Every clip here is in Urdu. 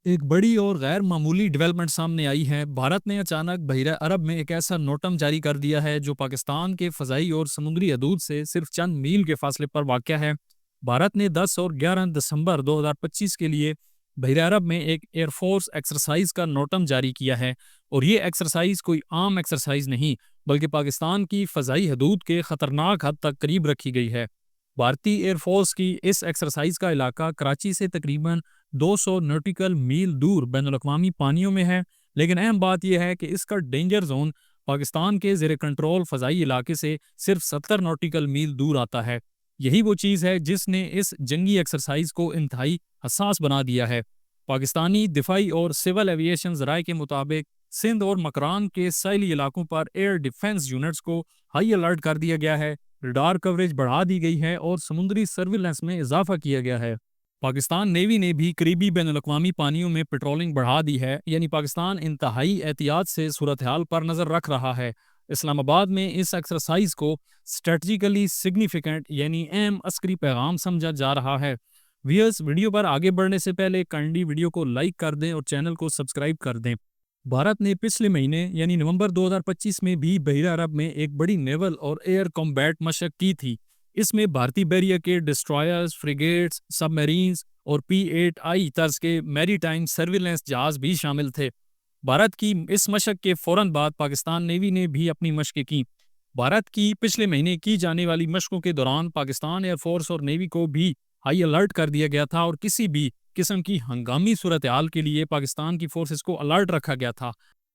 ایک بڑی اور غیر معمولی ڈیولپمنٹ سامنے آئی ہے۔ بھارت نے اچانک بحیرہ عرب میں ایک ایسا نوٹم جاری کر دیا ہے جو پاکستان کے فضائی اور سمندری حدود سے صرف چند میل کے فاصلے پر واقع ہے۔ بھارت نے 10 اور 11 دسمبر 2025 کے لیے بحیرہ عرب میں ایک ایئر فورس ایکسرسائز کا نوٹم جاری کیا ہے، اور یہ ایکسرسائز کوئی عام ایکسرسائز نہیں بلکہ پاکستان کی فضائی حدود کے خطرناک حد تک قریب رکھی گئی ہے۔ بھارتی ایئر فورس کی اس ایکسرسائز کا علاقہ کراچی سے تقریباً 200 نوٹیکل میل دور بین الاقوامی پانیوں میں ہے، لیکن اہم بات یہ ہے کہ اس کا ڈینجر زون پاکستان کے زیر کنٹرول فضائی علاقے سے صرف 70 نوٹیکل میل دور آتا ہے۔ یہی وہ چیز ہے جس نے اس جنگی ایکسرسائز کو انتہائی حساس بنا دیا ہے۔ پاکستانی دفاعی اور سول ایویشن ذرائع کے مطابق سندھ اور مکران کے ساحلی علاقوں پر ایئر ڈیفنس یونٹس کو ہائی الرٹ کر دیا گیا ہے، ریڈار کوریج بڑھا دی گئی ہے اور سمندری سرویلنس میں اضافہ کیا گیا ہے۔ پاکستان نیوی نے بھی قریبی بین الاقوامی پانیوں میں پیٹرولنگ بڑھا دی ہے، یعنی پاکستان انتہائی احتیاط سے صورتحال پر نظر رکھ رہا ہے۔ اسلام آباد میں اس ایکسرسائز کو اسٹریٹجیکلی سگنیفیکنٹ یعنی اہم عسکری پیغام سمجھا جا رہا ہے۔ ویئرز، ویڈیو پر آگے بڑھنے سے پہلے کائنڈلی ویڈیو کو لائک کر دیں اور چینل کو سبسکرائب کر دیں۔ بھارت نے پچھلے مہینے یعنی نومبر 2025 میں بھی بحیرہ عرب میں ایک بڑی نیول اور ایئر کمبیٹ مشق کی تھی۔ اس میں بھارتی بحریہ کے ڈسٹرائرز، فریگیٹس، سب میرینز اور P-8I طرز کے میری ٹائم سرویلنس جہاز بھی شامل تھے۔ بھارت کی اس مشق کے فوراً بعد پاکستان نیوی نے بھی اپنی مشقیں کی۔ بھارت کی پچھلے مہینے کی جانے والی مشقوں کے دوران پاکستان ایئر فورس اور نیوی کو بھی ہائی الرٹ کر دیا گیا تھا، اور کسی بھی قسم کی ہنگامی صورتحال کے لیے پاکستان کی فورسز کو الرٹ رکھا گیا تھا۔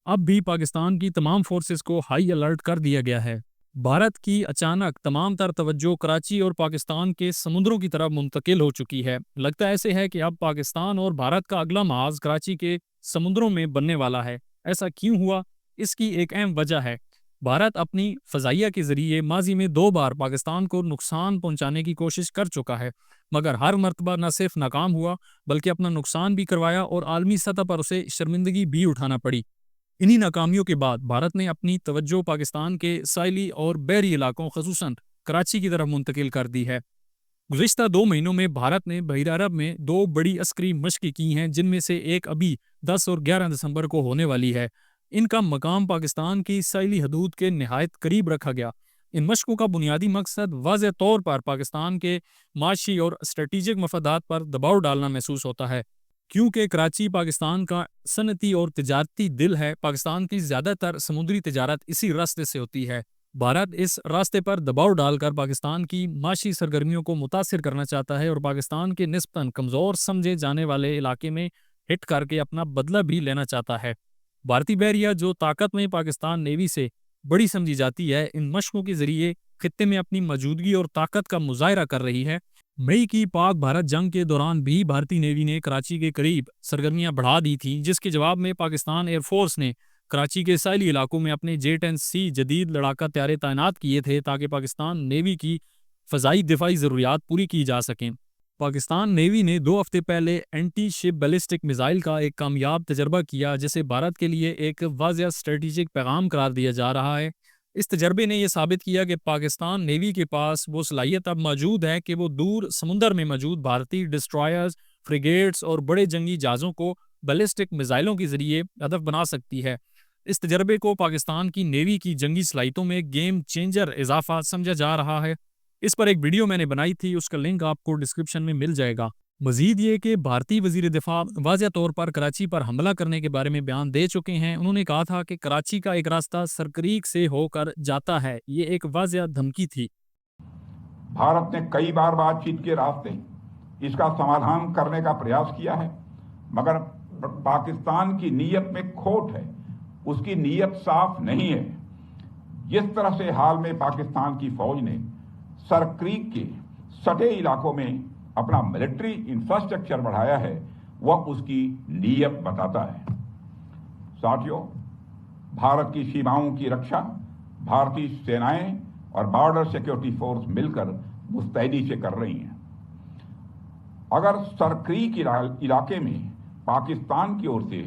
اب بھی پاکستان کی تمام فورسز کو ہائی الرٹ کر دیا گیا ہے۔ بھارت کی اچانک تمام تر توجہ کراچی اور پاکستان کے سمندروں کی طرف منتقل ہو چکی ہے۔ لگتا ایسے ہے کہ اب پاکستان اور بھارت کا اگلا محاذ کراچی کے سمندروں میں بننے والا ہے۔ ایسا کیوں ہوا؟ اس کی ایک اہم وجہ ہے۔ بھارت اپنی فضائیہ کے ذریعے ماضی میں 2 بار پاکستان کو نقصان پہنچانے کی کوشش کر چکا ہے، مگر ہر مرتبہ نہ صرف ناکام ہوا بلکہ اپنا نقصان بھی کروایا اور عالمی سطح پر اسے شرمندگی بھی اٹھانا پڑی۔ انہی ناکامیوں کے بعد بھارت نے اپنی توجہ پاکستان کے ساحلی اور بحری علاقوں خصوصاً کراچی کی طرف منتقل کر دی ہے۔ گزشتہ 2 مہینوں میں بھارت نے بحیرہ عرب میں 2 بڑی عسکری مشقیں کی ہیں، جن میں سے ایک ابھی 10 اور 11 دسمبر کو ہونے والی ہے۔ ان کا مقام پاکستان کی ساحلی حدود کے نہایت قریب رکھا گیا۔ ان مشقوں کا بنیادی مقصد واضح طور پر پاکستان کے معاشی اور اسٹریٹجک مفادات پر دباؤ ڈالنا محسوس ہوتا ہے، کیونکہ کراچی پاکستان کا صنعتی اور تجارتی دل ہے۔ پاکستان کی زیادہ تر سمندری تجارت اسی راستے سے ہوتی ہے۔ بھارت اس راستے پر دباؤ ڈال کر پاکستان کی معاشی سرگرمیوں کو متاثر کرنا چاہتا ہے اور پاکستان کے نسبتاً کمزور سمجھے جانے والے علاقے میں ہٹ کر کے اپنا بدلہ بھی لینا چاہتا ہے۔ بھارتی بحریہ، جو طاقت میں پاکستان نیوی سے بڑی سمجھی جاتی ہے، ان مشقوں کے ذریعے خطے میں اپنی موجودگی اور طاقت کا مظاہرہ کر رہی ہے۔ مئی کی پاک بھارت جنگ کے دوران بھی بھارتی نیوی نے کراچی کے قریب سرگرمیاں بڑھا دی تھیں، جس کے جواب میں پاکستان ایئر فورس نے کراچی کے ساحلی علاقوں میں اپنے J-10C جدید لڑاکا طیارے تعینات کیے تھے تاکہ پاکستان نیوی کی فضائی دفاعی ضروریات پوری کی جا سکیں۔ پاکستان نیوی نے 2 ہفتے پہلے اینٹی شپ بیلسٹک میزائل کا ایک کامیاب تجربہ کیا، جسے بھارت کے لیے ایک واضح اسٹریٹجک پیغام قرار دیا جا رہا ہے۔ اس تجربے نے یہ ثابت کیا کہ پاکستان نیوی کے پاس وہ صلاحیت اب موجود ہے کہ وہ دور سمندر میں موجود بھارتی ڈسٹرائرز، فریگیٹس اور بڑے جنگی جہازوں کو بیلسٹک میزائلوں کے ذریعے ہدف بنا سکتی ہے۔ اس تجربے کو پاکستان کی نیوی کی جنگی صلاحیتوں میں گیم چینجر اضافہ سمجھا جا رہا ہے۔ اس پر ایک ویڈیو میں نے بنائی تھی، اس کا لنک آپ کو ڈسکرپشن میں مل جائے گا۔ مزید یہ کہ بھارتی وزیر دفاع واضح طور پر کراچی پر حملہ کرنے کے بارے میں بیان دے چکے ہیں۔ انہوں نے کہا تھا کہ کراچی کا ایک راستہ سرکریک سے ہو کر جاتا ہے۔ یہ ایک واضح دھمکی تھی۔ بھارت نے کئی بار بات چیت کے راستے اس کا سمادھان کرنے کا پریاس کیا ہے، مگر پاکستان کی نیت میں کھوٹ ہے، اس کی نیت صاف نہیں ہے۔ جس طرح سے حال میں پاکستان کی فوج نے سر کریک کے سٹے علاقوں میں اپنا ملٹری انفراسٹرکچر بڑھایا ہے، وہ اس کی نیت بتاتا ہے۔ ساتھیوں، بھارت کی سیماؤں کی رکشا بھارتی سینائیں اور بارڈر سیکیورٹی فورس مل کر مستعدی سے کر رہی ہیں۔ اگر سر کریک علاقے میں پاکستان کی اور سے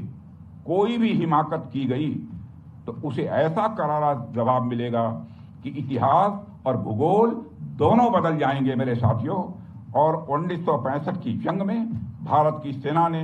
کوئی بھی حماقت کی گئی تو اسے ایسا کرارا جواب ملے گا کہ اتہاس اور بھگول دونوں بدل جائیں گے میرے ساتھیوں۔ اور 1965 کی جنگ میں بھارت کی سینا نے